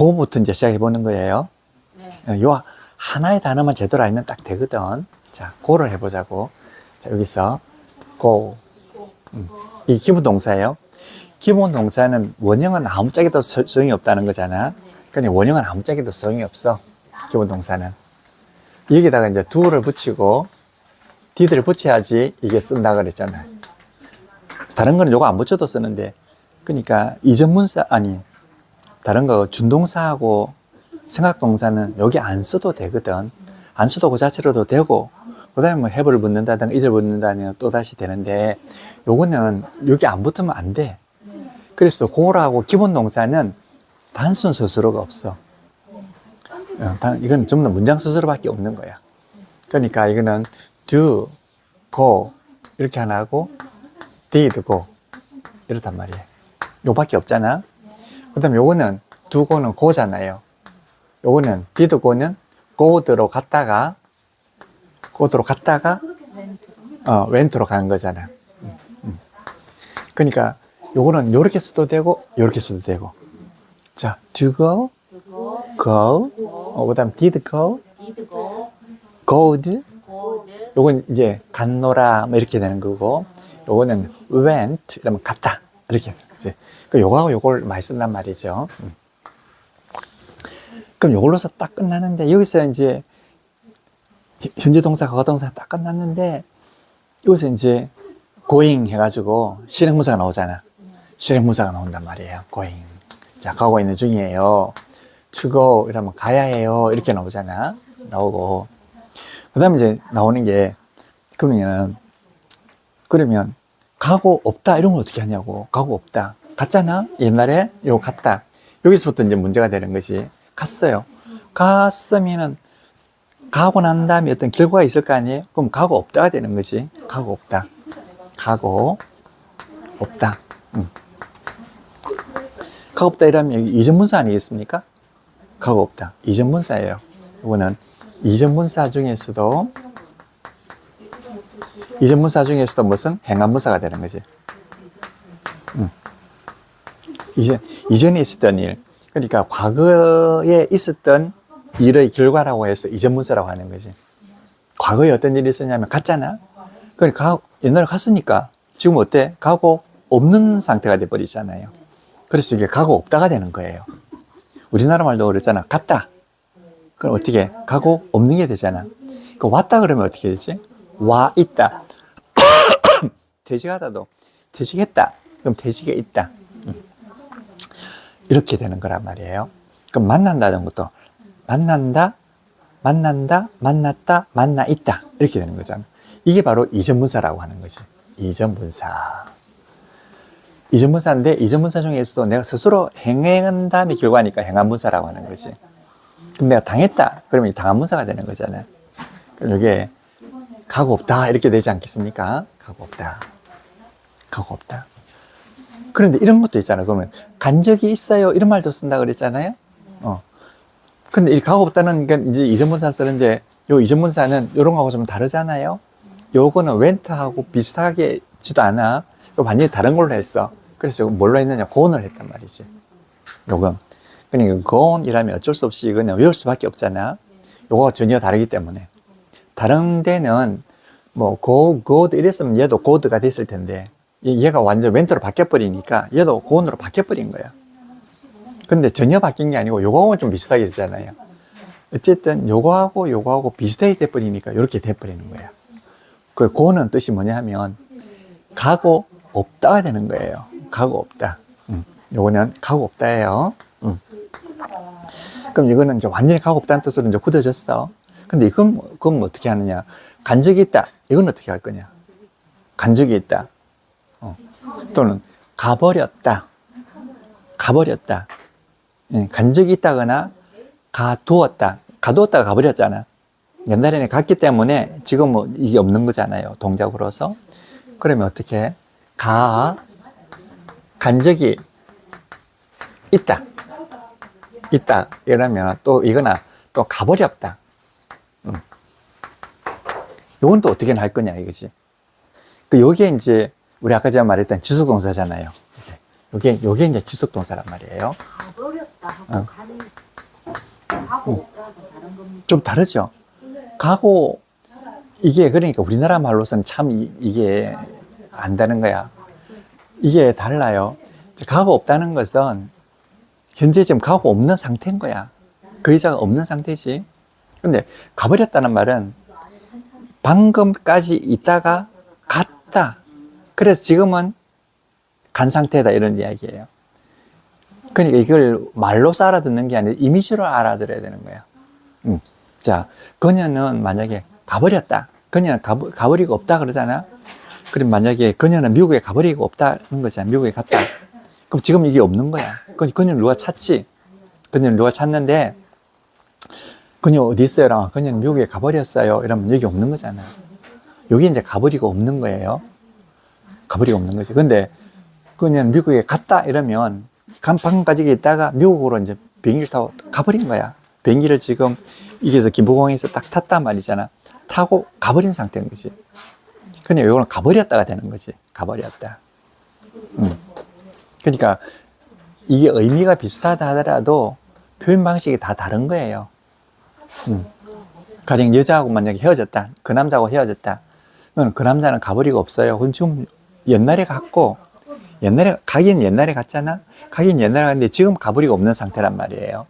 그거부터 이제 시작해 보는 거예요. 네. 요 하나의 단어만 제대로 알면 딱 되거든. 자, 고를 해보자고. 자, 여기서 go. 이 기본 동사예요. 기본 동사는 원형은 아무짝에도 소용이 없다는 거잖아. 그러니까 원형은 아무짝에도 소용이 없어. 기본 동사는. 여기다가 이제 do를 붙이고 did를 붙여야지 이게 쓴다 그랬잖아. 다른 거는 요거 안 붙여도 쓰는데, 그러니까 이전문사, 아니, 다른 거 준동사하고 생각동사는 여기 안 써도 되거든. 안 써도 그 자체로도 되고, 그 다음에 뭐 have를 붙는다든가 is를 붙는다든가 또 다시 되는데, 요거는 여기 안 붙으면 안 돼. 그래서 고라고 기본 동사는 단순 스스로가 없어. 이건 전부 다 문장 스스로밖에 없는 거야. 그러니까 이거는 do, go 이렇게 하나 하고 did, go 이렇단 말이에요. 요밖에 없잖아. 그 다음에 요거는 do, go는 go잖아요. 요거는 did, go는 go로 갔다가 went로 가는 거잖아. 그러니까 요거는 요렇게 써도 되고 요렇게 써도 되고. 자, to go, go, 그 다음 did go, good. 요건 이제 갔노라 뭐 이렇게 되는 거고, 요거는 went 이러면 갔다 이렇게 이제 요거하고 요걸 많이 쓴단 말이죠. 그럼 요걸로서 딱 끝나는데, 여기서 이제 현재 동사 과거 동사 딱 끝났는데, 여기서 이제 going 해가지고 실행문사가 나오잖아. 실행문사가 나온단 말이에요. going. 자, 가고 있는 중이에요. to go 이러면 가야 해요 이렇게 나오잖아. 나오고, 그 다음에 이제 나오는 게, 그러면 가고 없다 이런 걸 어떻게 하냐고. 가고 없다. 갔잖아? 옛날에 요 갔다. 여기서부터 이제 문제가 되는 것이, 갔어요. 갔으면은 가고 난 다음에 어떤 결과가 있을 거 아니에요? 그럼 가고 없다가 되는 거지. 가고 없다. 가고 없다. 가고 없다 이러면 여기 이전문사 아니겠습니까? 가고 없다. 이전문사예요. 이거는 이전문사 중에서도 무슨 행한문사가 되는 거지. 이전에 있었던 일, 그러니까 과거에 있었던 일의 결과라고 해서 이전문사라고 하는 거지. 과거에 어떤 일이 있었냐면 갔잖아. 그러니까 옛날에 갔으니까 지금 어때? 가고 없는 상태가 돼버리잖아요. 그래서 이게 가고 없다가 되는 거예요. 우리나라 말도 그랬잖아. 갔다. 그럼 어떻게? 가고 없는 게 되잖아. 그 왔다 그러면 어떻게 되지? 와 있다. 퇴직하다도 퇴직했다. 그럼 퇴직에 있다. 이렇게 되는 거란 말이에요. 그럼 만난다는 것도 만난다, 만났다, 만나 있다 이렇게 되는 거잖아. 이게 바로 이전문사라고 하는 거지. 이전문사. 이전문사인데, 이전문사 중에서도 내가 스스로 행한 다음에 결과니까 행한문사라고 하는 거지. 그럼 내가 당했다 그러면 당한문사가 되는 거잖아요. 그럼 이게 가고 없다 이렇게 되지 않겠습니까? 가고 없다. 가고 없다. 그런데 이런 것도 있잖아요. 그러면 간 적이 있어요 이런 말도 쓴다 그랬잖아요. 근데 이 가고 없다는 게 이제 이전문사 쓰는데, 요 이전문사는 요런 거하고 좀 다르잖아요. 요거는 went하고 비슷하게지도 않아. 요 완전히 다른 걸로 했어. 그래서 뭘로 했느냐? gone을 했단 말이지. 요건. 그러니까 gone이라면 어쩔 수 없이 그냥 외울 수밖에 없잖아. 요거가 전혀 다르기 때문에. 다른 데는 뭐 good 이랬으면 얘도 good가 됐을 텐데, 얘가 완전 went로 바뀌어버리니까 얘도 gone으로 바뀌어버린 거야. 근데 전혀 바뀐 게 아니고 요거하고는 좀 비슷하게 되잖아요. 어쨌든 요거하고 비슷하게 돼버리니까 이렇게 돼버리는 거예요. 그 go는 뜻이 뭐냐 하면 가고 없다가 되는 거예요. 가고 없다. 요거는 가고 없다예요. 그럼 이거는 이제 완전히 가고 없다는 뜻으로 이제 굳어졌어. 근데 그건 어떻게 하느냐? 간 적이 있다. 이건 어떻게 할 거냐? 간 적이 있다. 또는 가버렸다. 간 적이 있다거나 가두었다. 가두었다가 가버렸잖아. 옛날에는 갔기 때문에 지금 뭐 이게 없는 거잖아요. 동작으로서. 그러면 어떻게? 간 적이 있다. 이러면 또 이거나 또 가버렸다. 요건 또 어떻게 할 거냐 이거지. 여기에 이제 우리 아까 제가 말했던 지속동사잖아요. 요게 이제 지속동사란 말이에요. 가버렸다 어. 하고 가고 없다하고 다른 겁니다. 좀 다르죠? 가고, 이게 그러니까 우리나라 말로서는 참 이게 안 되는 거야. 이게 달라요. 가고 없다는 것은 현재 지금 가고 없는 상태인 거야. 그 여자가 없는 상태지. 근데 가버렸다는 말은 방금까지 있다가 갔다. 그래서 지금은 간 상태다 이런 이야기예요. 그러니까 이걸 말로서 알아듣는 게 아니라 이미지로 알아들어야 되는 거야. 자, 그녀는 만약에 가버렸다. 그녀는 가버리고 없다 그러잖아. 그럼 만약에 그녀는 미국에 가버리고 없다는 거잖아. 미국에 갔다. 그럼 지금 이게 없는 거야. 그녀는 누가 찾지? 그녀는 누가 찾는데 그녀 어디 있어요? 그녀는 미국에 가버렸어요. 이러면 여기 없는 거잖아. 여기 이제 가버리고 없는 거예요. 가버리고 없는 거지. 근데 그녀는 미국에 갔다 이러면 방금까지 있다가 미국으로 이제 비행기를 타고 가버린 거야. 비행기를 지금 이게서 김포공항에서 딱 탔단 말이잖아. 타고 가버린 상태인 거지. 그냥 이거는 가버렸다가 되는 거지. 가버렸다. 그러니까 이게 의미가 비슷하다 하더라도 표현 방식이 다 다른 거예요. 가령 여자하고 만약에 헤어졌다. 그 남자하고 헤어졌다. 그럼 그 남자는 가버리고 없어요. 그럼 지금 옛날에 갔고, 가긴 옛날에 갔잖아? 가긴 옛날에 갔는데 지금 가버리고 없는 상태란 말이에요.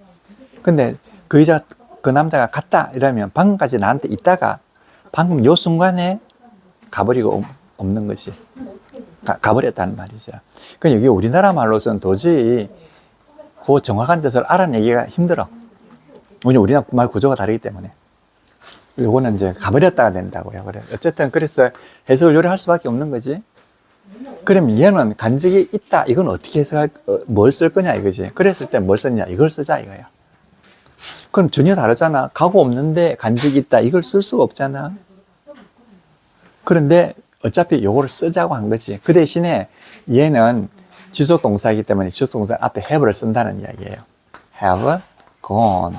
근데 그 남자가 갔다 이러면 방금까지 나한테 있다가 방금 요 순간에 가버리고 없는 거지. 가버렸다는 말이죠. 그러니까 이게 우리나라 말로서는 도저히 그 정확한 뜻을 알아내기가 힘들어. 왜냐면 우리나라 말 구조가 다르기 때문에. 요거는 이제 가버렸다가 된다고요. 그래. 어쨌든 그래서 해석을 요리할 수밖에 없는 거지. 그러면 얘는 간 적이 있다. 이건 어떻게 뭘 쓸 거냐 이거지. 그랬을 때 뭘 썼냐 이걸 쓰자 이거야. 그럼 전혀 다르잖아. 가고 없는데 간 적이 있다. 이걸 쓸 수가 없잖아. 그런데 어차피 요거를 쓰자고 한 거지. 그 대신에 얘는 지속동사이기 때문에 지속동사 앞에 have를 쓴다는 이야기예요. have gone.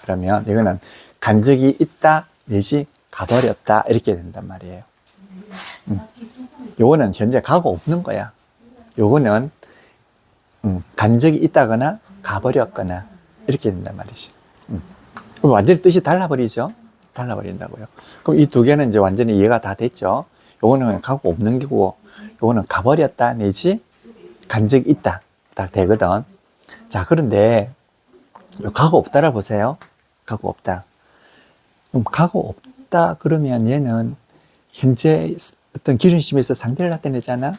그러면 이거는 간 적이 있다 내지 가버렸다 이렇게 된단 말이에요. 요거는 현재 가고 없는 거야. 요거는 간 적이 있다거나 가버렸거나 이렇게 된단 말이지. 그럼 완전히 뜻이 달라버리죠. 달라버린다고요. 그럼 이 두 개는 이제 완전히 이해가 다 됐죠. 요거는 가고 없는 거고, 요거는 가버렸다 내지 간 적이 있다 딱 되거든. 자, 그런데 요 가고 없다를 보세요. 가고 없다. 그럼 가고 없다 그러면 얘는 현재 어떤 기준심에서 상태를 나타내잖아.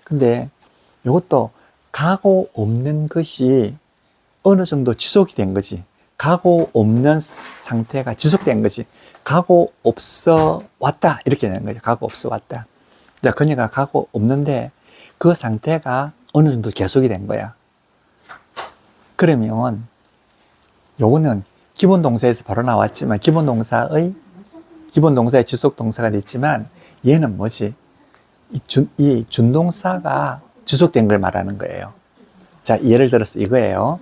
근데 이것도 가고 없는 것이 어느 정도 지속이 된 거지. 가고 없는 상태가 지속된 거지. 가고 없어 왔다 이렇게 되는 거죠. 가고 없어 왔다. 자, 그녀가 가고 없는데 그 상태가 어느 정도 계속이 된 거야. 그러면 요거는 기본 동사에서 바로 나왔지만 기본 동사의 지속 동사가 됐지만 얘는 뭐지? 이 준동사가 지속된 걸 말하는 거예요. 자, 예를 들어서 이거예요.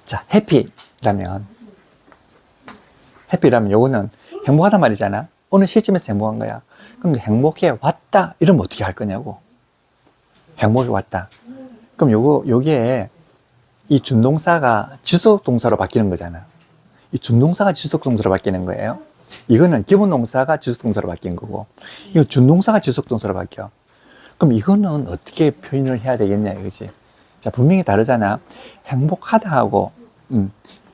자, 해피라면 요거는 행복하단 말이잖아. 어느 시점에서 행복한 거야. 그럼 행복해 왔다 이러면 어떻게 할 거냐고. 행복해 왔다. 그럼 요게 이 준동사가 지속동사로 바뀌는 거잖아. 이 준동사가 지속동사로 바뀌는 거예요. 이거는 기본 동사가 지속동사로 바뀐 거고, 이거 준동사가 지속동사로 바뀌어. 그럼 이거는 어떻게 표현을 해야 되겠냐 이거지. 자, 분명히 다르잖아. 행복하다하고,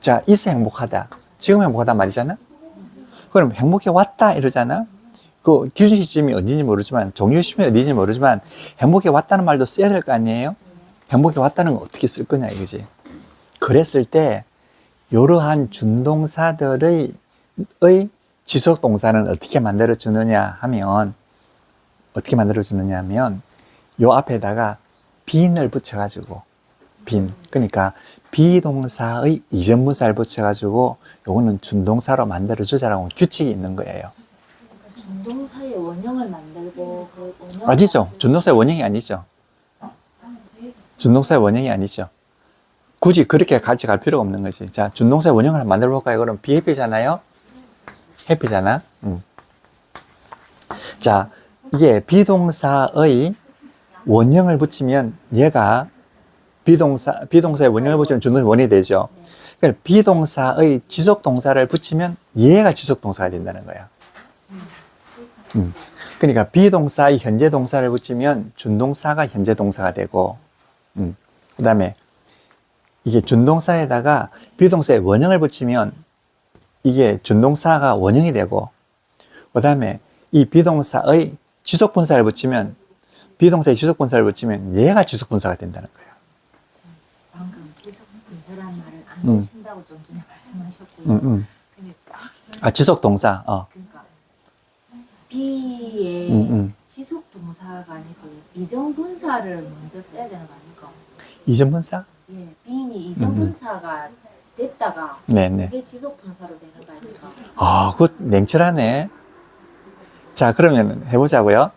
자, 있어 행복하다. 지금 행복하다 말이잖아. 그럼 행복해 왔다 이러잖아. 그 기준 시점이 어딘지 모르지만, 종료 시점이 어딘지 모르지만, 행복해 왔다는 말도 써야 될 거 아니에요? 행복해 왔다는 건 어떻게 쓸 거냐 이거지. 그랬을 때 이러한 준동사들의 지속 동사는 어떻게 만들어 주느냐 하면 요 앞에다가 빈을 붙여 가지고 그러니까 비동사의 이전분사를 붙여 가지고 요거는 준동사로 만들어 주자라고 규칙이 있는 거예요. 그러니까 준동사의 원형을 만들고 그 원형 아니죠. 준동사의 원형이 아니죠. 준동사의 원형이 아니죠. 굳이 그렇게 같이 갈 필요가 없는 거지. 자, 준동사의 원형을 만들어 볼까요? 그럼 be happy잖아요. 해피잖아. 자, 이게 비동사의 원형을 붙이면 얘가 비동사에 원형을 붙이면 준동사 원이 되죠. 그러니까 비동사의 지속 동사를 붙이면 얘가 지속 동사가 된다는 거야. 그러니까 비동사의 현재 동사를 붙이면 준동사가 현재 동사가 되고, 그 다음에 이게 준동사에다가 비동사의 원형을 붙이면 이게 준동사가 원형이 되고, 그 다음에 이 비동사의 지속분사를 붙이면, 비동사의 지속분사를 붙이면 얘가 지속분사가 된다는 거예요. 방금 지속분사라는 말을 안 쓰신다고 좀 전에 말씀하셨고요. 근데 지속동사. 그러니까 B의 지속동사가 아니고 이정분사를 먼저 써야 되는 거 아닙니까? 이전분사? 예, B인이 이정분사가 됐다가 네네. 그게 지속분사로 되는 거 아닙니까? 아, 그거 냉철하네. 자, 그러면 해보자고요.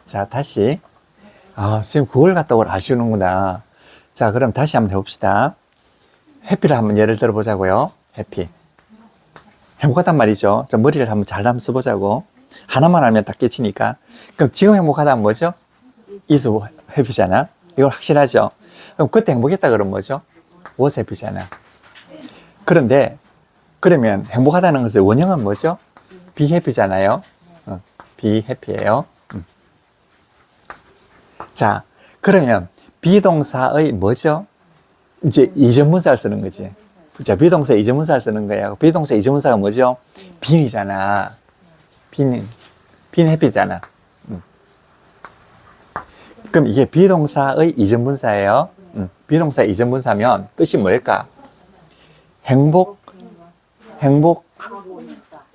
자, 다시. 아, 선생님 그걸 갖다고 아시는구나. 자, 그럼 다시 한번 해봅시다. 해피를 한번 예를 들어보자고요. 해피. 행복하단 말이죠. 자, 머리를 한번 잘 한번 써보자고. 하나만 알면 딱 깨치니까. 그럼 지금 행복하다는 뭐죠? is happy잖아. 이건 확실하죠. 그럼 그때 행복했다 그러면 뭐죠? was happy잖아. 그런데 그러면 행복하다는 것의 원형은 뭐죠? be happy잖아요. be happy예요. 자, 그러면 비동사의 뭐죠? 이제 이전분사를 쓰는 거지. 자, 비동사 이전분사를 쓰는 거예요. 비동사 이전분사가 뭐죠? being이잖아. being happy잖아. 그럼 이게 비동사의 이전분사예요. 비동사 이전분사면 뜻이 뭘까?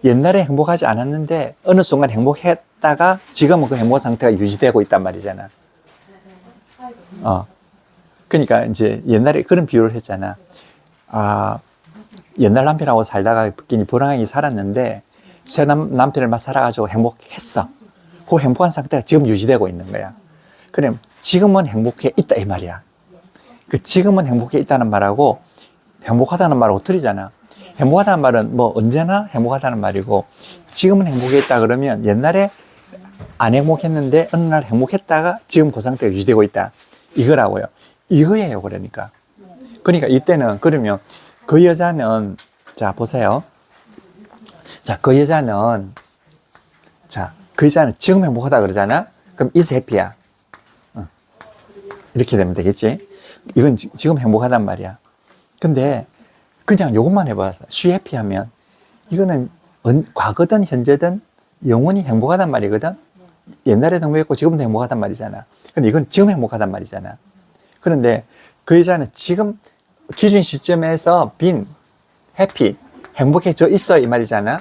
옛날에 행복하지 않았는데 어느 순간 행복했다가 지금은 그 행복 상태가 유지되고 있단 말이잖아. 그러니까 이제 옛날에 그런 비유를 했잖아. 아, 옛날 남편하고 살다가 괜히 불행하게 살았는데 새 남편을 막 살아가지고 행복했어. 그 행복한 상태가 지금 유지되고 있는 거야. 그럼 지금은 행복해 있다 이 말이야. 그 지금은 행복해 있다는 말하고 행복하다는 말하고 틀리잖아. 행복하다는 말은 뭐 언제나 행복하다는 말이고 지금은 행복해 있다 그러면 옛날에 안 행복했는데 어느 날 행복했다가 지금 그 상태가 유지되고 있다. 이거라고요. 이거예요. 그러니까 이때는 그러면 그 여자는 자 보세요. 자, 그 여자는 지금 행복하다 그러잖아. 그럼 is happy야. 이렇게 되면 되겠지. 이건 지금 행복하단 말이야. 근데 그냥 요것만 해봐. she happy 하면 이거는 과거든 현재든 영원히 행복하단 말이거든. 옛날에도 행복했고 지금도 행복하단 말이잖아. 근데 이건 지금 행복하단 말이잖아. 그런데 그 여자는 지금 기준 시점에서 been happy 행복해져 있어 이 말이잖아.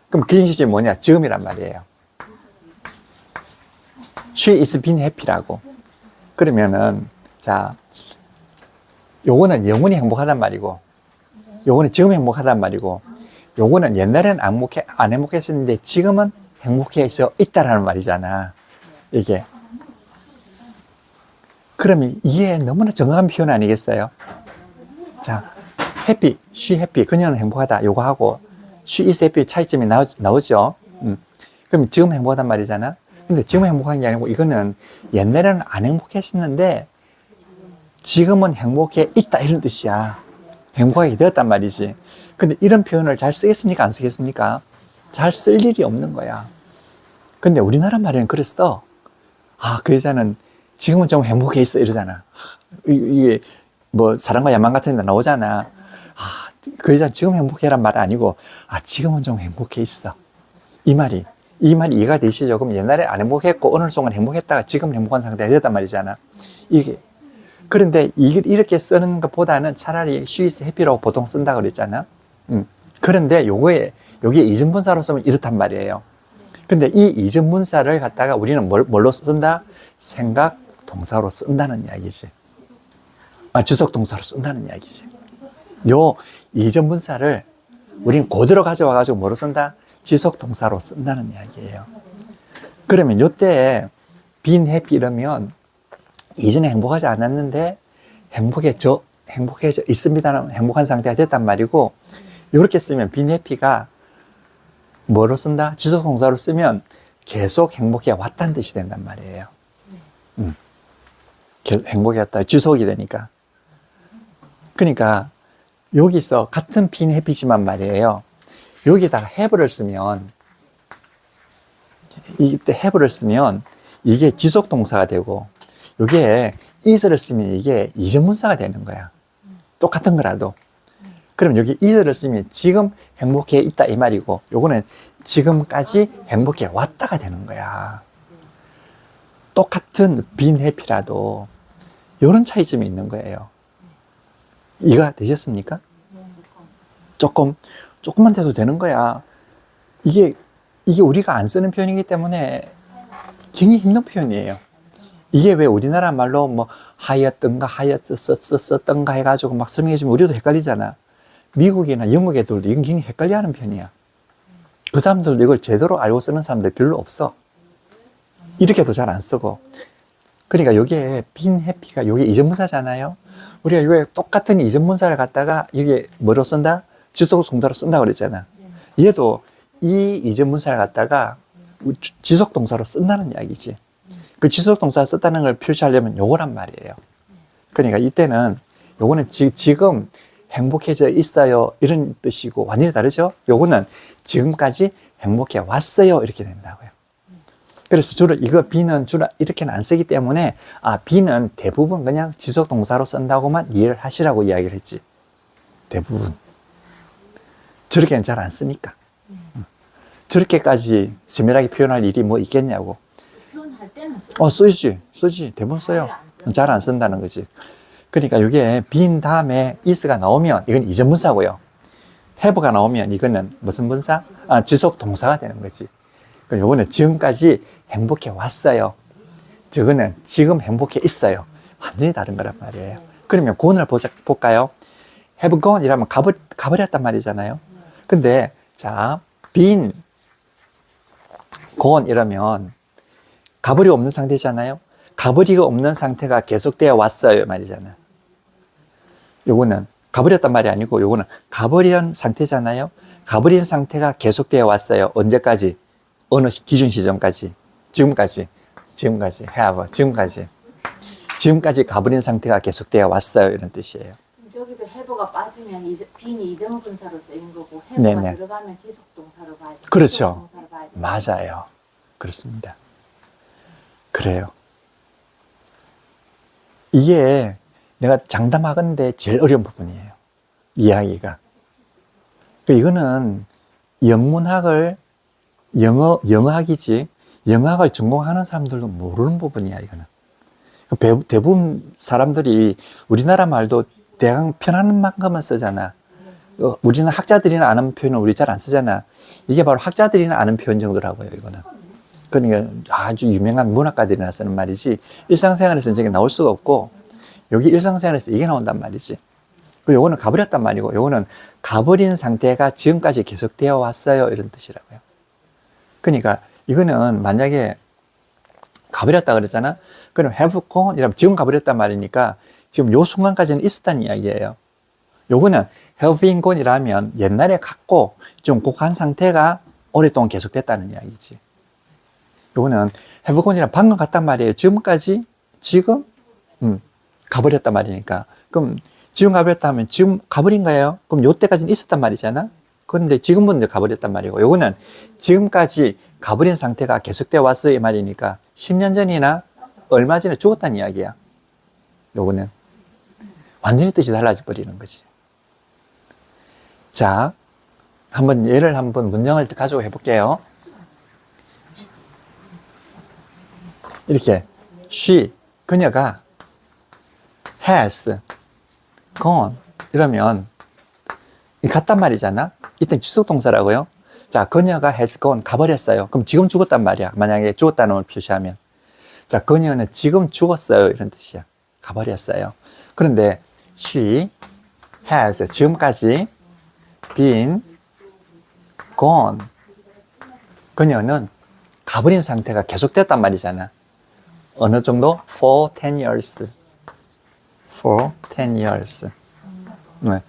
그럼 기준 시점이 뭐냐? 지금이란 말이에요. she is been happy라고. 그러면은 자 요거는 영원히 행복하단 말이고 요거는 지금 행복하단 말이고 요거는 옛날에는 안 행복했었는데 지금은 행복해져 있다라는 말이잖아. 이게 그러면 이게 너무나 정확한 표현 아니겠어요? 자, happy, she happy, 그녀는 행복하다 요거 하고 she is happy 차이점이 나오죠. 그럼 지금 행복하단 말이잖아. 근데 지금 행복한 게 아니고 이거는 옛날에는 안 행복했었는데 지금은 행복해 있다 이런 뜻이야. 행복하게 되었단 말이지. 근데 이런 표현을 잘 쓰겠습니까? 안 쓰겠습니까? 잘 쓸 일이 없는 거야. 근데 우리나라 말에는 그랬어. 아, 그 여자는 지금은 좀 행복해 있어 이러잖아. 이게 뭐 사랑과 야망 같은 데 나오잖아. 아, 그 여자는 지금 행복해란 말 아니고 아, 지금은 좀 행복해 있어. 이 말이 이해가 되시죠? 그럼 옛날에 안 행복했고 어느 순간 행복했다가 지금 행복한 상태가 됐단 말이잖아. 이게 그런데 이렇게 쓰는 것보다는 차라리 she is happy라고 보통 쓴다 그랬잖아. 그런데 여기에 이전분사로 쓰면 이렇단 말이에요. 근데 이 이전분사를 갖다가 우리는 뭘로 쓴다? 생각 동사로 쓴다는 이야기지. 지속 동사로 쓴다는 이야기지. 요 이전분사를 우리는 그대로 가져와가지고 뭐로 쓴다? 지속 동사로 쓴다는 이야기예요. 그러면 요때 been happy 이러면 이전에 행복하지 않았는데 행복해져 있습니다는 행복한 상태가 됐단 말이고 이렇게 쓰면 been happy가 뭐로 쓴다? 지속 동사로 쓰면 계속 행복해 왔다는 뜻이 된단 말이에요. 행복했다. 지속이 되니까. 그러니까 여기서 같은 been happy지만 말이에요. 여기다가 have를 쓰면 이때 have를 쓰면 이게 지속 동사가 되고 여기에 is를 쓰면 이게 이전문사가 되는 거야. 똑같은 거라도. 그럼 여기 is를 쓰면 지금 행복해 있다 이 말이고 요거는 지금까지 행복해 왔다가 되는 거야. 똑같은 been happy라도 이런 차이점이 있는 거예요. 이해가 되셨습니까? 조금만 돼도 되는 거야. 이게 우리가 안 쓰는 표현이기 때문에 굉장히 힘든 표현이에요. 이게 왜 우리나라 말로 뭐 하였던가 썼던가 해가지고 막 설명해주면 우리도 헷갈리잖아. 미국이나 영국 애들도 이건 굉장히 헷갈려하는 편이야. 그 사람들도 이걸 제대로 알고 쓰는 사람들 별로 없어. 이렇게도 잘 안 쓰고. 그러니까 여기에 been happy가 여기 이전문사잖아요. 우리가 이거 똑같은 이전문사를 갖다가 이게 뭐로 쓴다? 지속 동사로 쓴다 그랬잖아. 얘도 이 이전문사를 갖다가 지속 동사로 쓴다는 이야기지. 그 지속 동사를 썼다는 걸 표시하려면 요거란 말이에요. 그러니까 이때는 요거는 지금 행복해져 있어요 이런 뜻이고 완전히 다르죠. 요거는 지금까지 행복해 왔어요 이렇게 된다고요. 그래서 주로 이거 be는 주로 이렇게는 안 쓰기 때문에 be는 대부분 그냥 지속 동사로 쓴다고만 이해를 하시라고 이야기를 했지. 대부분 저렇게는 잘 안 쓰니까. 저렇게까지 세밀하게 표현할 일이 뭐 있겠냐고. 표현할 때는 쓰지. 대부분 써요. 잘 안 쓴다는 거지. 그러니까 이게 been 다음에 is가 나오면 이건 이전 문사고요. have가 나오면 이거는 무슨 문사? 지속 동사가 되는 거지. 요거는 지금까지 행복해 왔어요. 저거는 지금 행복해 있어요. 완전히 다른 거란 말이에요. 그러면 gone을 볼까요? have gone 이라면 가버렸단 말이잖아요. 근데 자, been gone 이러면 가버리가 없는 상태잖아요. 가버리가 없는 상태가 계속되어 왔어요 말이잖아요. 요거는 가버렸단 말이 아니고 요거는 가버린 상태잖아요. 가버린 상태가 계속되어 왔어요. 언제까지? 어느 기준 시점까지? 지금까지 have, 지금까지 가버린 상태가 계속되어 왔어요 이런 뜻이에요. 저기도 have가 빠지면 being이 이전분사로 쓰인 거고 have가 네네. 들어가면 지속동사로 봐야 돼. 그렇죠. 지속동사로 봐야 돼. 맞아요. 그렇습니다. 그래요. 이게 내가 장담하건대 제일 어려운 부분이에요. 이야기가. 이거는 영문학을 영어학이지 영어학을 전공하는 사람들도 모르는 부분이야 이거는. 대부분 사람들이 우리나라 말도 대강 편하는 만큼만 쓰잖아. 우리는 학자들이나 아는 표현은 우리 잘 안 쓰잖아. 이게 바로 학자들이나 아는 표현 정도라고요 이거는. 그러니까 아주 유명한 문학가들이나 쓰는 말이지 일상생활에서 이게 나올 수가 없고 여기 일상생활에서 이게 나온단 말이지. 그리고 요거는 가버렸단 말이고 요거는 가버린 상태가 지금까지 계속되어 왔어요 이런 뜻이라고요. 그러니까 이거는 만약에 가버렸다 그랬잖아. 그럼 have gone 이라면 지금 가버렸단 말이니까 지금 요 순간까지는 있었다는 이야기예요. 요거는 have been gone 이라면 옛날에 갔고 좀 곡한 상태가 오랫동안 계속됐다는 이야기지. 요거는 have gone 이라면 방금 갔단 말이에요. 지금까지 지금 가버렸단 말이니까. 그럼 지금 가버렸다 하면 지금 가버린 거예요. 그럼 요때까지는 있었단 말이잖아. 그런데 지금은 이제 가버렸단 말이고 요거는 지금까지 가버린 상태가 계속되어 왔어요 이 말이니까 10년 전이나 얼마 전에 죽었다는 이야기야. 요거는 완전히 뜻이 달라져 버리는 거지. 자, 한번 예를 한번 문장을 가지고 해볼게요. 이렇게 she 그녀가 has gone 이러면 갔단 말이잖아. 이때 지속동사라고요. 자, 그녀가 has gone 가버렸어요. 그럼 지금 죽었단 말이야. 만약에 죽었다는 걸 표시하면 자, 그녀는 지금 죽었어요 이런 뜻이야. 가버렸어요. 그런데 she has 지금까지 been gone 그녀는 가버린 상태가 계속됐단 말이잖아. 어느 정도? for 10 years for 10 years 네.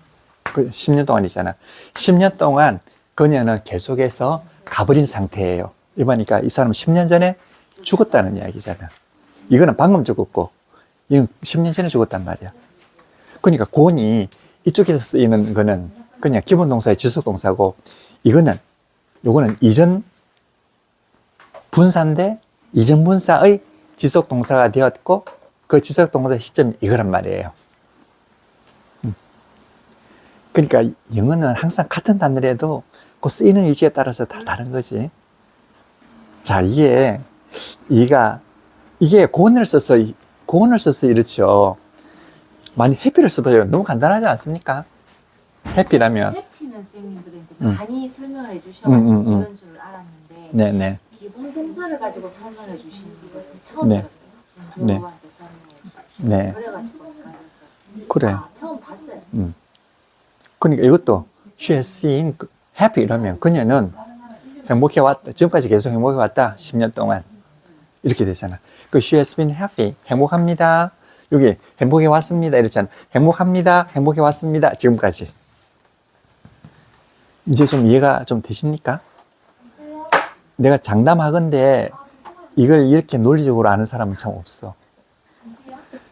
그 10년 동안이잖아. 10년 동안 그녀는 계속해서 가버린 상태예요. 이러니까 이 사람은 10년 전에 죽었다는 이야기잖아. 이거는 방금 죽었고 이건 10년 전에 죽었단 말이야. 그러니까 곤이 이쪽에서 쓰이는 거는 그냥 기본 동사의 지속 동사고, 요거는 이전 분사인데 이전 분사의 지속 동사가 되었고, 그 지속 동사의 시점이 이거란 말이에요. 그러니까 영어는 항상 같은 단어라도 그 쓰이는 위치에 따라서 다 다른 거지. 자, 이게 고원을 써서 이렇죠. 많이 해피를 써봐요. 너무 간단하지 않습니까? 해피라면. 해피는 선생님들이 이제 많이 설명을 해주셔가지고 그런 줄 알았는데 네네. 기본 동사를 가지고 설명해 주시는 거 처음 네. 들었어요. 지금 조한테 설명해 주시고 네. 그래가지고 헷갈렸어요. 그래. 처음 봤어요. 그러니까 이것도 she has been happy 이러면 그녀는 행복해왔다. 지금까지 계속 행복해왔다. 10년 동안. 이렇게 되잖아. 그 she has been happy. 행복합니다. 여기 행복해왔습니다. 이랬잖아. 행복합니다. 행복해왔습니다. 지금까지. 이제 좀 이해가 좀 되십니까? 내가 장담하건대 이걸 이렇게 논리적으로 아는 사람은 참 없어.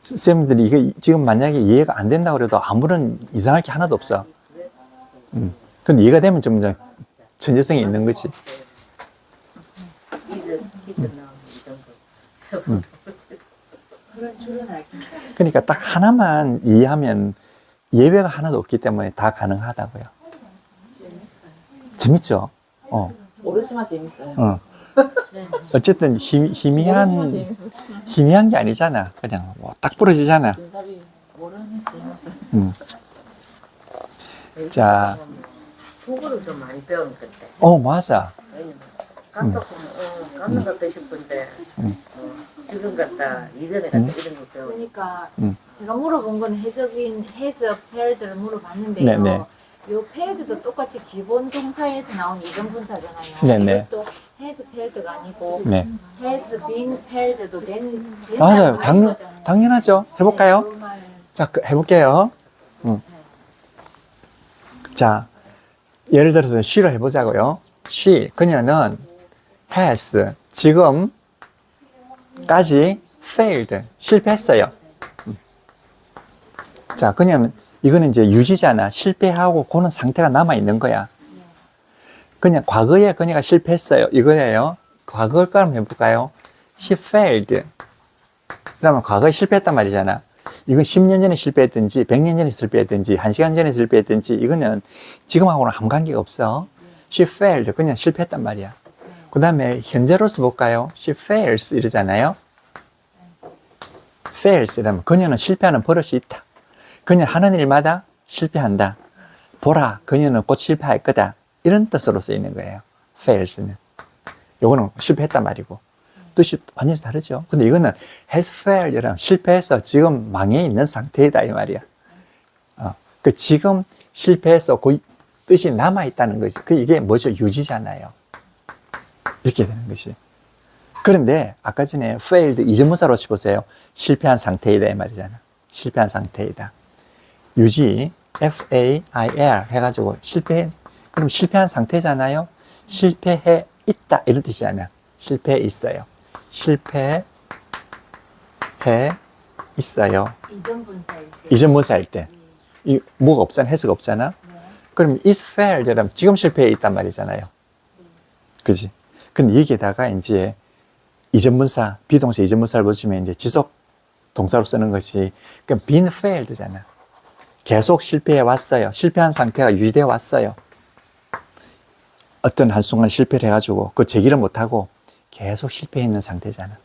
쌤들이 이게 지금 만약에 이해가 안 된다고 그래도 아무런 이상할 게 하나도 없어. 근데 이해가 되면 좀 천재성이 있는 거지. 그런 줄은 알겠네. 그러니까 딱 하나만 이해하면 예외가 하나도 없기 때문에 다 가능하다고요. 재밌죠? 오르지만 재밌어요. 어쨌든 희미한 게 아니잖아. 그냥 딱 부러지잖아. 정답이 모르는 재밌어요. 자, 속으로 좀 많이 배운 건데. 맞아. 깜빡 보면 갖고 싶은데 지금 같다 이전에 같다 이런 거 배워. 그러니까 제가 물어본 건 해접인 페르드를 물어봤는데요. 네네. 요 페르드도 똑같이 기본 동사에서 나온 이전 분사잖아요. 네네. 이것도 has 페르드가 아니고 네. has been 페르드도 된 맞아요. 거잖아요. 당연하죠. 해볼까요? 네, 그 말. 자, 해볼게요. 자, 예를 들어서 she를 해보자고요. she, 그녀는 has, 지금까지 failed, 실패했어요. 자, 그녀는, 이거는 이제 유지잖아. 실패하고 그는 상태가 남아있는 거야. 그냥 과거에 그녀가 실패했어요. 이거예요. 과거 걸 한번 해볼까요? She failed. 그러면 과거에 실패했단 말이잖아. 이건 10년 전에 실패했든지 100년 전에 실패했든지 1시간 전에 실패했든지 이거는 지금하고는 아무 관계가 없어. She failed. 그냥 실패했단 말이야. 그 다음에 현재로서 볼까요? She fails 이러잖아요. fails 이러면 그녀는 실패하는 버릇이 있다. 그녀는 하는 일마다 실패한다. 보라, 그녀는 곧 실패할 거다. 이런 뜻으로 쓰이는 거예요. fails는. 요거는 실패했단 말이고. 뜻이 완전히 다르죠. 근데 이거는 has failed 이라면 실패해서 지금 망해 있는 상태이다 이 말이야. 그 지금 실패해서 그 뜻이 남아있다는 거지. 이게 뭐죠? 유지잖아요. 이렇게 되는 것이. 그런데 아까 전에 failed 이전문사로 쳐보세요. 실패한 상태이다 이 말이잖아. 실패한 상태이다. 유지 fail 해가지고 그럼 실패한 상태잖아요. 실패해 있다 이런 뜻이잖아. 실패해 있어요. 실패해 있어요. 이전 분사일 때. 이전 문사일 때. 이 뭐가 없잖아. 해석 없잖아. 그럼 is failed 이러면 지금 실패해 있단 말이잖아요. 그지? 근데 여기에다가 이제 이전 문사, 비동사 이전 문사를 보시면 이제 지속 동사로 쓰는 것이 그러니까 been failed잖아. 계속 실패해 왔어요. 실패한 상태가 유지되어 왔어요. 어떤 한순간 실패를 해가지고 그 제기를 못하고 계속 실패해 있는 상태잖아.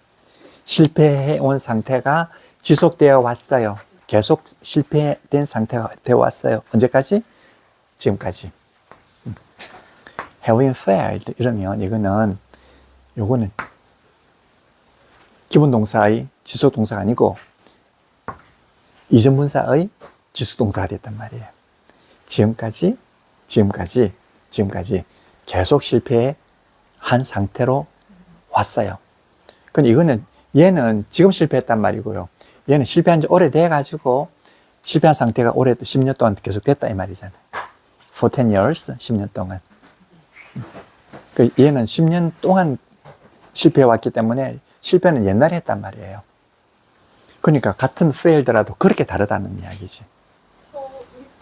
실패해 온 상태가 지속되어 왔어요. 계속 실패된 상태가 되어 왔어요. 언제까지? 지금까지. having failed 이러면 요거는 기본 동사의 지속 동사가 아니고 이전 분사의 지속 동사가 됐단 말이에요. 지금까지 계속 실패한 상태로 왔어요. 근데 얘는 지금 실패했단 말이고요. 얘는 실패한 지 오래돼가지고 실패한 상태가 10년 동안 계속 됐다 이 말이잖아요. For 10 years, 10년 동안. 얘는 10년 동안 실패해 왔기 때문에 실패는 옛날에 했단 말이에요. 그러니까 같은 failed라도 그렇게 다르다는 이야기지.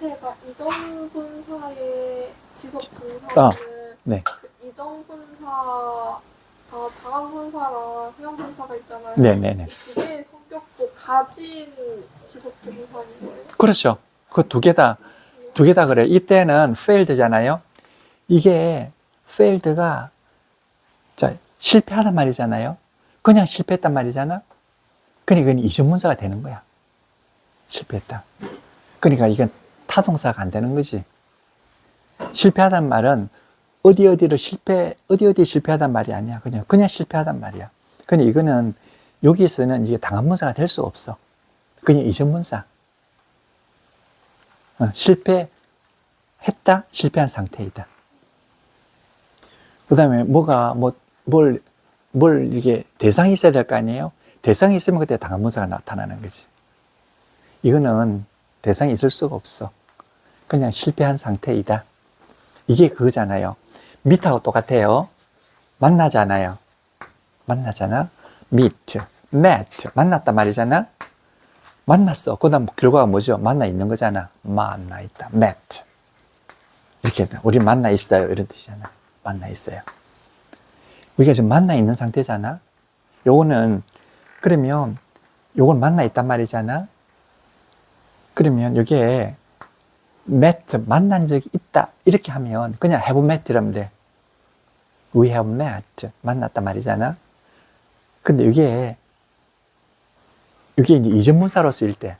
밑에가 이정분사의 지속분사는 네. 그 이정분사가 당한분사랑 회원분사가 있잖아요. 네네네. 이 두 개의 성격도 가진 지속분사인 거예요. 그렇죠. 그 두 개 다 그래. 이때는 failed잖아요. 이게 failed가 자, 실패하단 말이잖아요. 그냥 실패했단 말이잖아. 그러니까 이건 이전문사가 되는 거야. 실패했다. 그러니까 이건 타동사가 안 되는 거지. 실패하단 말은 어디 실패하단 말이 아니야. 그냥 실패하단 말이야. 근데 이거는 여기서는 이게 당한문사가 될 수 없어. 그냥 이전문사. 실패했다, 실패한 상태이다. 그 다음에 뭘 이게 대상이 있어야 될 거 아니에요? 대상이 있으면 그때 당한문사가 나타나는 거지. 이거는 대상이 있을 수가 없어. 그냥 실패한 상태이다. 이게 그거잖아요. meet하고 똑같아요. 만나잖아요. 만나잖아. meet, met. 만났단 말이잖아. 만났어. 그 다음 결과가 뭐죠? 만나 있는 거잖아. 만나 있다. met. 이렇게 우리 만나 있어요. 이런 뜻이잖아. 만나 있어요. 우리가 지금 만나 있는 상태잖아. 요거는 그러면 요건 만나 있단 말이잖아. 그러면 여기에 met, 만난 적이 있다. 이렇게 하면 그냥 have met 이러면 돼. We have met. 만났단 말이잖아. 근데 이게 이제 이전문사로 쓰일 때,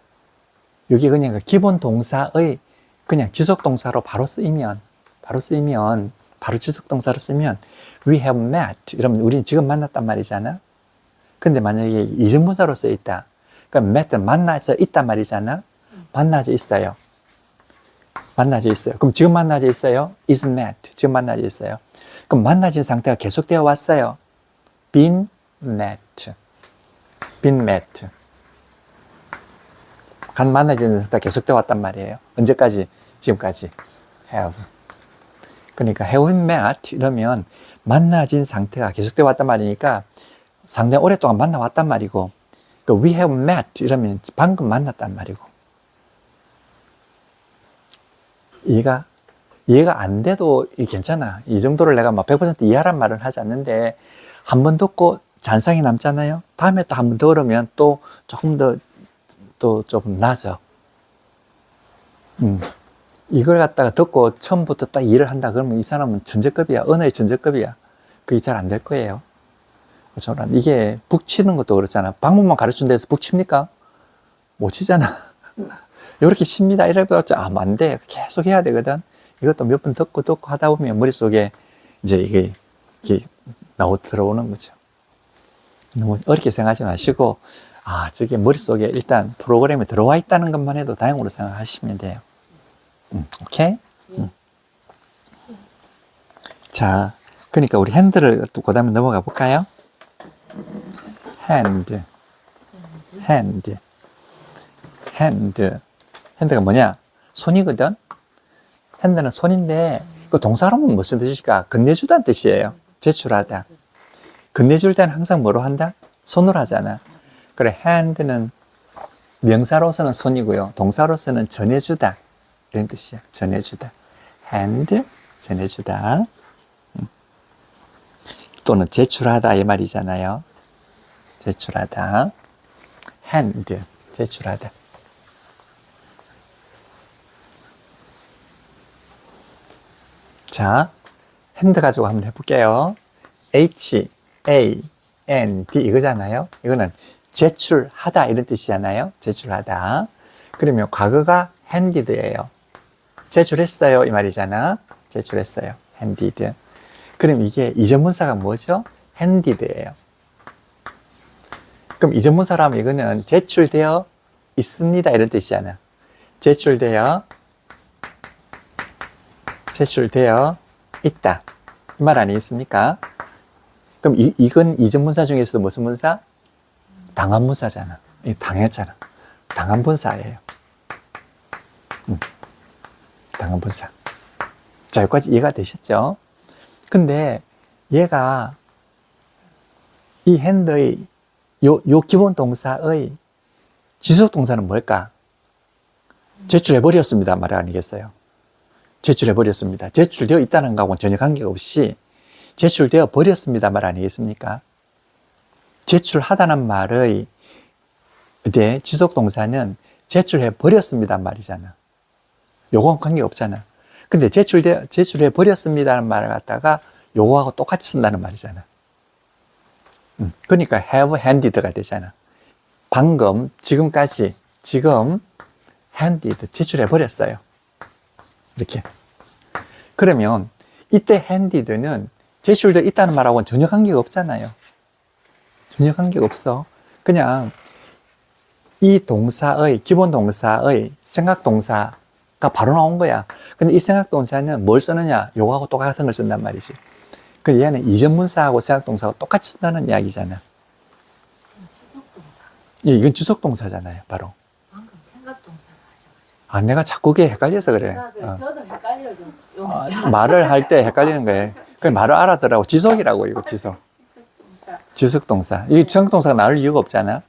이게 그냥 기본 동사의 그냥 지속 동사로 바로 쓰이면, 바로 지속 동사로 쓰면, we have met. 이러면 우리는 지금 만났단 말이잖아. 근데 만약에 이전문사로 쓰여있다. 그럼 met는 만나져 있단 말이잖아. 만나져 있어요. 만나져 있어요. 그럼 지금 만나져 있어요? is met. 지금 만나져 있어요. 그럼 만나진 상태가 계속되어 왔어요. been met. been met. 만나지는 상태가 계속되어 왔단 말이에요. 언제까지? 지금까지. have. 그러니까 have met 이러면 만나진 상태가 계속되어 왔단 말이니까 상당히 오랫동안 만나왔단 말이고, we have met 이러면 방금 만났단 말이고. 이해가 안 돼도 괜찮아. 이 정도를 내가 막 100% 이해하란 말을 하지 않는데, 한 번 듣고 잔상이 남잖아요. 다음에 또 한 번 더 그러면 또 조금 더 좀 나아져. 이걸 갖다가 듣고 처음부터 딱 일을 한다 그러면 이 사람은 전제급이야. 언어의 전제급이야. 그게 잘 안 될 거예요. 저는 이게 북치는 것도 그렇잖아. 방법만 가르치는 데서 북칩니까? 못 치잖아. 이렇게 칩니다. 이래봤자 안 돼. 계속 해야 되거든. 이것도 몇 번 듣고 하다 보면 머릿속에 이제 이게 들어오는 거죠. 너무 어렵게 생각하지 마시고, 저게 머릿속에 일단 프로그램에 들어와 있다는 것만 해도 다행으로 생각하시면 돼요. 오케이? 자, 그러니까 우리 핸드를 또 그 다음에 넘어가 볼까요? 핸드가 뭐냐? 손이거든? 핸드는 손인데, 그 동사로는 무슨 뜻일까? 건네주다는 뜻이에요. 제출하다. 건네줄 때는 항상 뭐로 한다? 손으로 하잖아. 그래, hand는 명사로서는 손이고요. 동사로서는 전해주다. 이런 뜻이야. 전해주다. hand, 전해주다. 또는 제출하다 이 말이잖아요. 제출하다. hand, 제출하다. 자, hand 가지고 한번 해볼게요. H, A, N, D 이거잖아요. 이거는 제출하다 이런 뜻이잖아요. 제출하다. 그러면 과거가 handed예요. 제출했어요 이 말이잖아. 제출했어요. handed. 그럼 이게 이전문사가 뭐죠? handed예요. 그럼 이전문사라면 이거는 제출되어 있습니다 이런 뜻이잖아. 제출되어 있다. 이 말 아니겠습니까? 그럼 이건 이전문사 중에서도 무슨 문사? 당한문사잖아. 당했잖아. 당한분사예요. 당한분사. 자, 여기까지 이해가 되셨죠? 근데 얘가 이 핸드의 요 기본 동사의 지속 동사는 뭘까? 제출해버렸습니다. 말 아니겠어요? 제출해버렸습니다. 제출되어 있다는 거하고는 전혀 관계가 없이 제출되어 버렸습니다. 말 아니겠습니까? 제출하다는 말의 지속 동사는 제출해버렸습니다. 말이잖아. 요거는 관계가 없잖아. 근데 제출해버렸습니다는 말을 갖다가 요거하고 똑같이 쓴다는 말이잖아. 그러니까 have handed가 되잖아. 방금, 지금까지, 지금 handed, 제출해버렸어요. 이렇게. 그러면 이때 handed는 제출되어 있다는 말하고는 전혀 관계가 없잖아요. 전혀 관계가 없어. 그냥 이 동사의, 기본 동사의 생각 동사가 바로 나온 거야. 근데 이 생각 동사는 뭘 쓰느냐? 요거하고 똑같은 걸 쓴단 말이지. 그 얘는 이전 문사하고 생각 동사가 똑같이 쓴다는 이야기잖아. 지속동사. 예, 이건 주석 동사잖아요, 바로. 방금 생각동사를 하셔가지고. 아, 내가 자꾸 그게 헷갈려서 그래. 저도 헷갈려 좀. 말을 할 때 헷갈리는 거예요. 그 말을 알아들라고. 지속이라고, 이거 지속. 지속 동사. 이게 주석 동사가 나올 이유가 없잖아.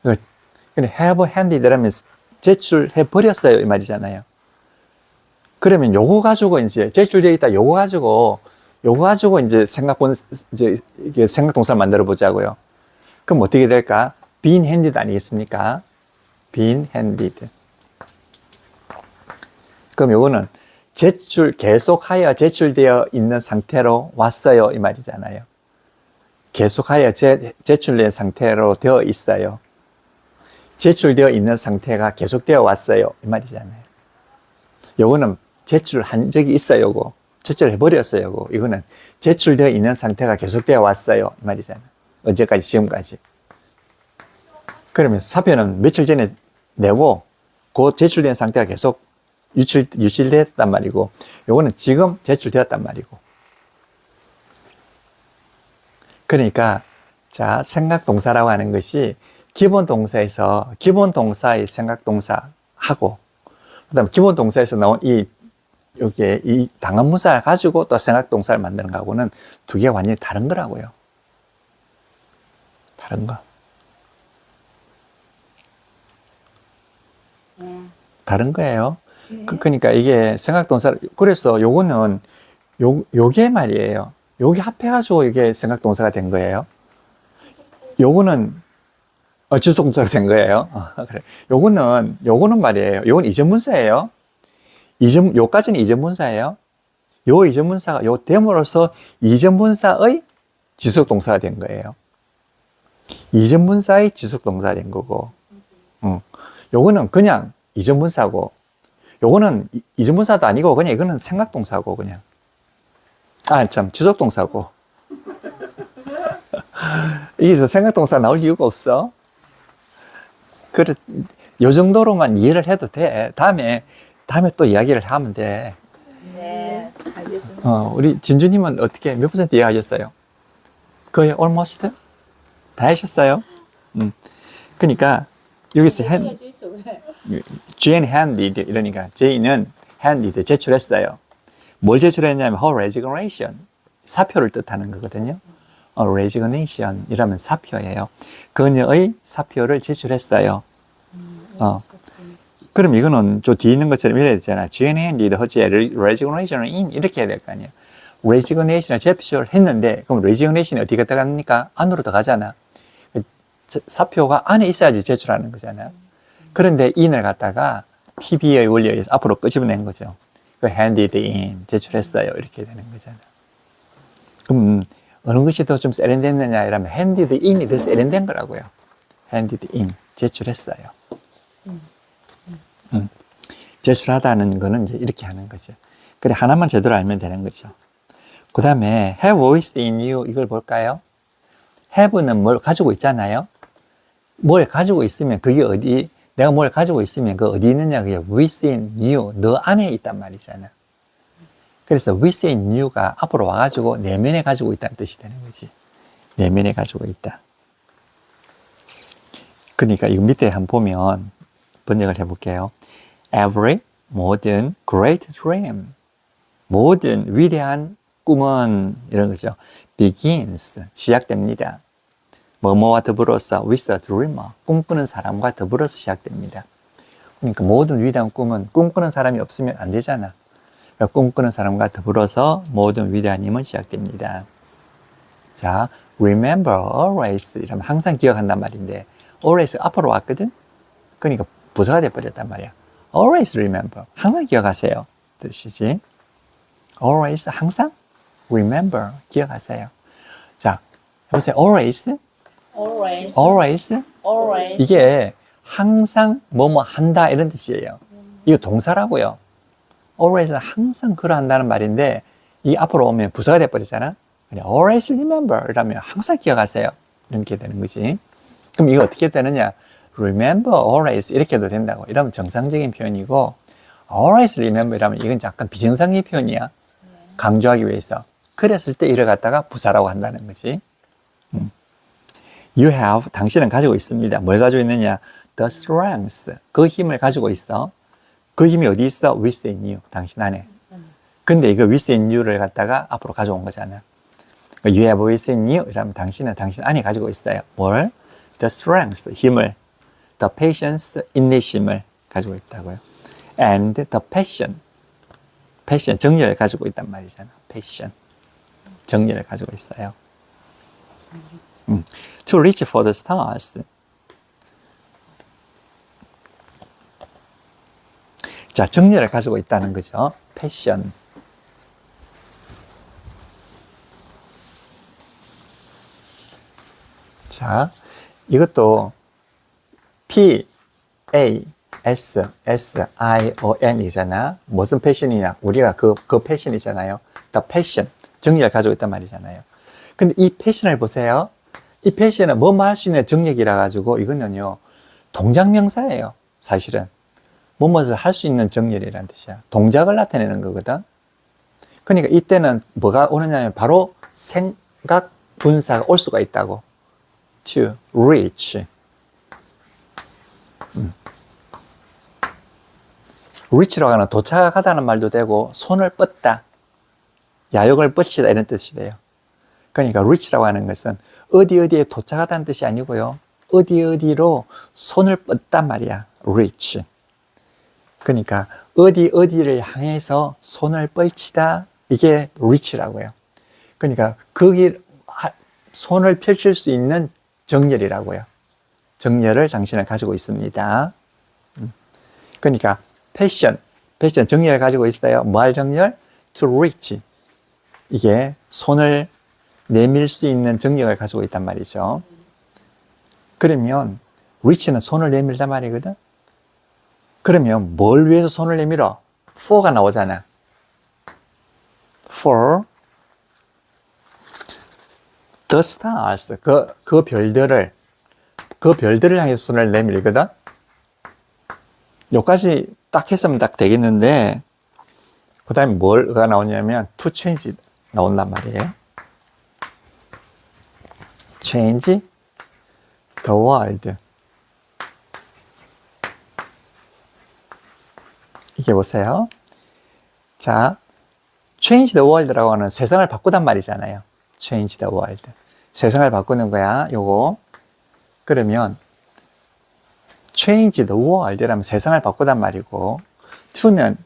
근데 have handed라면 제출해 버렸어요, 이 말이잖아요. 그러면 요거 가지고 이제 제출되어 있다. 요거 가지고 이제 이게 생각 동사를 만들어 보자고요. 그럼 어떻게 될까? been handed 아니겠습니까? been handed. 그럼 요거는 계속하여 제출되어 있는 상태로 왔어요. 이 말이잖아요. 계속하여 제출된 상태로 되어 있어요. 제출되어 있는 상태가 계속되어 왔어요. 이 말이잖아요. 요거는 제출한 적이 있어요. 요거. 제출해버렸어요. 요거. 이거는 제출되어 있는 상태가 계속되어 왔어요. 이 말이잖아요. 언제까지? 지금까지. 그러면 사표는 며칠 전에 내고 그 제출된 상태가 계속 유실됐단 말이고, 요거는 지금 제출되었단 말이고. 그러니까 자, 생각 동사라고 하는 것이 기본 동사에서 기본 동사의 생각 동사하고, 그다음에 기본 동사에서 나온 여기에 이 당한문사를 가지고 또 생각 동사를 만드는 거하고는 두 개가 완전히 다른 거라고요. 다른 거. 다른 거예요. 그러니까 이게 생각 동사, 그래서 요거는 요게 말이에요. 요게 합해가지고 이게 생각 동사가 된 거예요. 요거는 지속 동사가 된 거예요. 그래. 요거는 말이에요. 요건 이전 문사예요. 요까지는 이전 문사예요. 요 이전 문사가 요 됨으로써 이전 문사의 지속 동사가 된 거예요. 이전 문사의 지속 동사가 된 거고. 요거는 그냥 이전 문사고, 요거는 이전 문사도 아니고 그냥 이거는 생각 동사고 그냥. 지속 동사고. 여기서 생각 동사 나올 이유가 없어. 그래, 요 정도로만 이해를 해도 돼. 다음에 또 이야기를 하면 돼. 네, 알겠습니다. 우리 진주님은 어떻게, 몇 % 이해하셨어요? 거의 almost? 다 하셨어요? 그러니까, 여기서 Jane handed, 이러니까, Jane은 handed, 제출했어요. 뭘 제출했냐면, her resignation. 사표를 뜻하는 거거든요. resignation 이라면 사표예요. 그녀의 사표를 제출했어요. 그럼 이거는 저 뒤에 있는 것처럼 이래야 되잖아. Jane handed her resignation을 in 이렇게 해야 될 거 아니에요. resignation을 제출했는데, 그럼 resignation이 어디가 들어갑니까? 안으로 들어가잖아. 사표가 안에 있어야지 제출하는 거잖아. 그런데 in을 갖다가 PB의 원리에 의해서 앞으로 끄집어낸 거죠. 그 handed in, 제출했어요. 이렇게 되는 거잖아. 그럼 어느 것이 더 좀 세련됐느냐 이러면 handed in이 더 세련된 거라고요. handed in, 제출했어요. 제출하다는 거는 이제 이렇게 하는 거죠. 그래, 하나만 제대로 알면 되는 거죠. 그 다음에 have always in you, 이걸 볼까요? have는 뭘 가지고 있잖아요. 뭘 가지고 있으면 그게 어디, 내가 뭘 가지고 있으면 그 어디 있느냐, 그게 within you, 너 안에 있단 말이잖아. 그래서 within you가 앞으로 와가지고 내면에 가지고 있다는 뜻이 되는 거지. 내면에 가지고 있다. 그러니까 이거 밑에 한번 보면 번역을 해볼게요. Every 모든 great dream, 모든 위대한 꿈은 이런 거죠. begins, 시작됩니다. 뭐뭐와 더불어서 with a dreamer, 꿈꾸는 사람과 더불어서 시작됩니다. 그러니까 모든 위대한 꿈은 꿈꾸는 사람이 없으면 안 되잖아. 그러니까 꿈꾸는 사람과 더불어서 모든 위대한 힘은 시작됩니다. 자, remember always 이러면 항상 기억한단 말인데 always 앞으로 왔거든? 그러니까 부사가 돼버렸단 말이야. always remember, 항상 기억하세요 뜻이지. always, 항상 remember, 기억하세요. 자, 해보세요. always, always, always, always. 이게 항상 뭐뭐 한다 이런 뜻이에요. 이거 동사라고요. always는 항상 그러한다는 말인데 이 앞으로 오면 부사가 돼버리잖아. always remember 이라면 항상 기억하세요 이렇게 되는 거지. 그럼 이거 어떻게 되느냐, remember always 이렇게 해도 된다고. 이러면 정상적인 표현이고, always remember 이라면 이건 약간 비정상적인 표현이야. 강조하기 위해서. 그랬을 때 이를 갖다가 부사라고 한다는 거지. You have, 당신은 가지고 있습니다. 뭘 가지고 있느냐, the strength, 그 힘을 가지고 있어. 그 힘이 어디 있어? within you, 당신 안에. 근데 이거 within you를 갖다가 앞으로 가져온 거잖아. You have within you 이라면 당신은 당신 안에 가지고 있어요. 뭘? The strength, 힘을. The patience, 인내심을 가지고 있다고요. And the passion, passion, 정열을 가지고 있단 말이잖아. passion, 정열을 가지고 있어요. To reach for the stars. 자, 정열을 가지고 있다는 거죠. passion. 자, 이것도 P-A-S-S-I-O-N 이잖아. 무슨 패션이냐? 우리가 그 패션이잖아요. The passion. 정력을 가지고 있단 말이잖아요. 근데 이 패션을 보세요. 이 패션은 뭐뭐 할 수 있는 정력이라 가지고 이거는요, 동작명사예요. 사실은. 뭐뭐를 할 수 있는 정력이라는 뜻이야. 동작을 나타내는 거거든. 그러니까 이때는 뭐가 오느냐면 바로 생각 분사가 올 수가 있다고. To reach. reach라고 하는 도착하다는 말도 되고 손을 뻗다, 야욕을 뻗치다 이런 뜻이 돼요. 그러니까 reach라고 하는 것은 어디 어디에 도착하다는 뜻이 아니고요, 어디 어디로 손을 뻗단 말이야. reach. 그러니까 어디 어디를 향해서 손을 뻗치다, 이게 reach라고요. 그러니까 거기 손을 펼칠 수 있는 정열이라고요. 정열을 당신은 가지고 있습니다. 그러니까 패션 정열을 가지고 있어요. 뭐 할 정열? To reach. 이게 손을 내밀 수 있는 정열을 가지고 있단 말이죠. 그러면 reach는 손을 내밀단 말이거든. 그러면 뭘 위해서 손을 내밀어? for가 나오잖아. for the stars. 그 별들을 향해서 손을 내밀거든. 여기까지 딱 했으면 딱 되겠는데, 그 다음에 뭐가 나오냐면 to change 나온단 말이에요. change the world. 이게 보세요. 자, change the world라고 하는 세상을 바꾸단 말이잖아요. change the world. 세상을 바꾸는 거야, 요거. 그러면 change the world라면 세상을 바꾸단 말이고, to는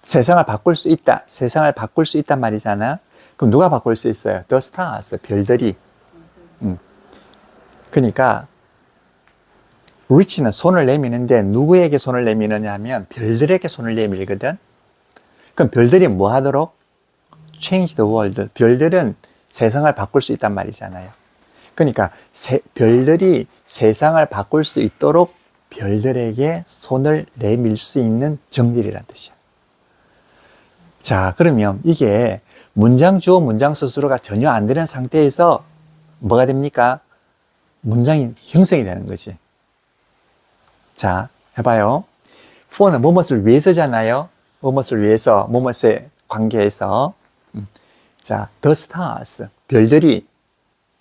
세상을 바꿀 수 있다, 세상을 바꿀 수 있단 말이잖아. 그럼 누가 바꿀 수 있어요? The stars, 별들이. 그러니까 reach는 손을 내미는데 누구에게 손을 내미느냐 하면 별들에게 손을 내밀거든. 그럼 별들이 뭐 하도록? change the world. 별들은 세상을 바꿀 수 있단 말이잖아요. 그러니까 별들이 세상을 바꿀 수 있도록 별들에게 손을 내밀 수 있는 정렬이라는 뜻이야. 자, 그러면 이게 문장 주어 문장 스스로가 전혀 안 되는 상태에서 뭐가 됩니까? 문장이 형성이 되는 거지. 자, 해봐요. for는 뭐뭇을 위해서잖아요. 뭐뭇을 위해서, 뭐뭇에 관계해서. 자, the stars, 별들이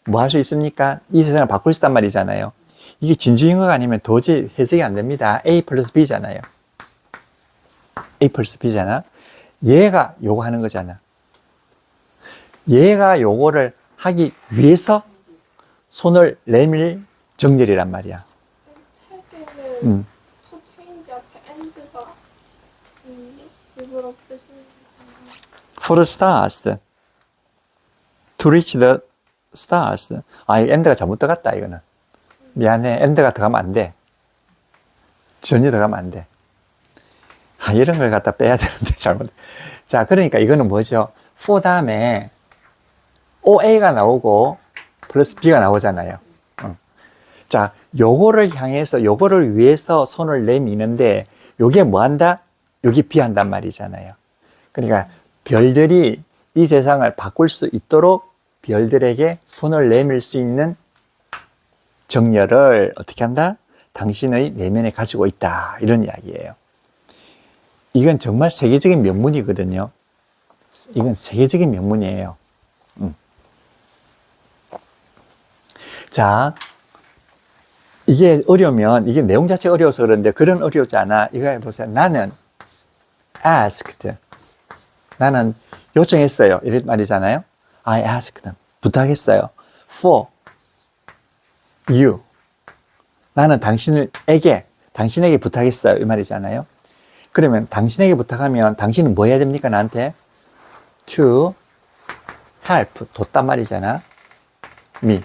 뭐 할 수 있습니까? 이 세상을 바꿀 수 있단 말이잖아요. 이게 진주인어가 아니면 도저히 해석이 안 됩니다. A 플러스 B잖아요. A 플러스 B잖아. 얘가 요거 하는 거잖아. 얘가 요거를 하기 위해서 손을 내밀 정렬이란 말이야. 책에는 음. to change 앞에 and가 일부러 표시는 For the stars. To reach the stars. 아, 이 end가 잘못 들어갔다, 이거는. 미안해. end가 들어가면 안 돼. 전혀 들어가면 안 돼. 아, 이런 걸 갖다 빼야 되는데, 잘못. 자, 그러니까 이거는 뭐죠? for 다음에 OA가 나오고 플러스 B가 나오잖아요. 자, 요거를 향해서, 요거를 위해서 손을 내미는데, 요게 뭐 한다? 요게 비한단 말이잖아요. 그러니까 별들이 이 세상을 바꿀 수 있도록 별들에게 손을 내밀 수 있는 정열을 어떻게 한다? 당신의 내면에 가지고 있다. 이런 이야기예요. 이건 정말 세계적인 명문이거든요. 이건 세계적인 명문이에요. 자, 이게 어려우면, 이게 내용 자체가 어려워서 그런데 그런 어려우지 않아. 이거 해보세요. 나는 asked. 나는 요청했어요. 이런 말이잖아요. I asked them. 부탁했어요. For you. 나는 당신에게 부탁했어요. 이 말이잖아요. 그러면 당신에게 부탁하면 당신은 뭐 해야 됩니까? 나한테? To help. 뒀단 말이잖아. me.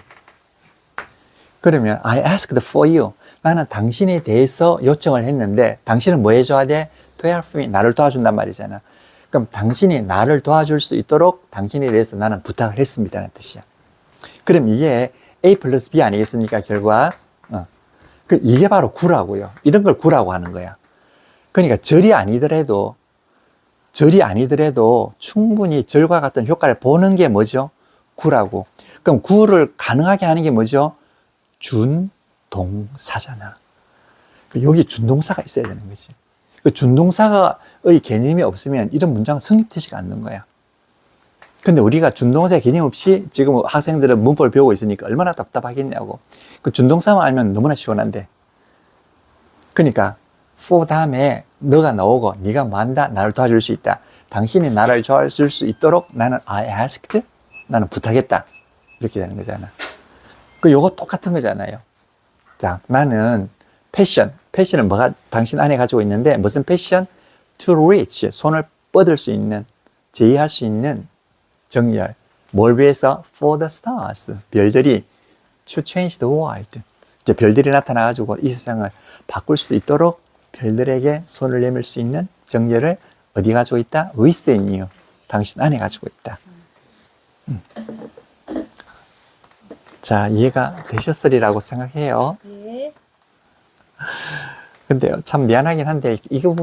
그러면 I asked for you. 나는 당신에 대해서 요청을 했는데 당신은 뭐 해줘야 돼? To help me. 나를 도와준단 말이잖아. 그럼 당신이 나를 도와줄 수 있도록 당신에 대해서 나는 부탁을 했습니다라는 뜻이야. 그럼 이게 A 플러스 B 아니겠습니까? 결과. 이게 바로 구라고요. 이런 걸 구라고 하는 거야. 그러니까 절이 아니더라도 충분히 절과 같은 효과를 보는 게 뭐죠? 구라고. 그럼 구를 가능하게 하는 게 뭐죠? 준동사잖아. 여기 준동사가 있어야 되는 거지. 그 준동사의 개념이 없으면 이런 문장은 성립되지가 않는 거야. 근데 우리가 준동사의 개념 없이 지금 학생들은 문법을 배우고 있으니까 얼마나 답답하겠냐고. 그 준동사만 알면 너무나 시원한데. 그러니까 for 다음에 너가 나오고 네가 뭐 한다? 나를 도와줄 수 있다. 당신이 나를 도와줄 수 있도록 나는 I asked? 나는 부탁했다. 이렇게 되는 거잖아. 요거 똑같은 거잖아요. 자, 나는 패션을 뭐가 당신 안에 가지고 있는데 무슨 패션? To reach. 손을 뻗을 수 있는, 제의할 수 있는 정열. 뭘 위해서? For the stars. 별들이 to change the world. 이제 별들이 나타나가지고 이 세상을 바꿀 수 있도록 별들에게 손을 내밀 수 있는 정열을 어디 가지고 있다? Within you. 당신 안에 가지고 있다. 자, 이해가 되셨으리라고 생각해요. 네. 근데 참 미안하긴 한데 이거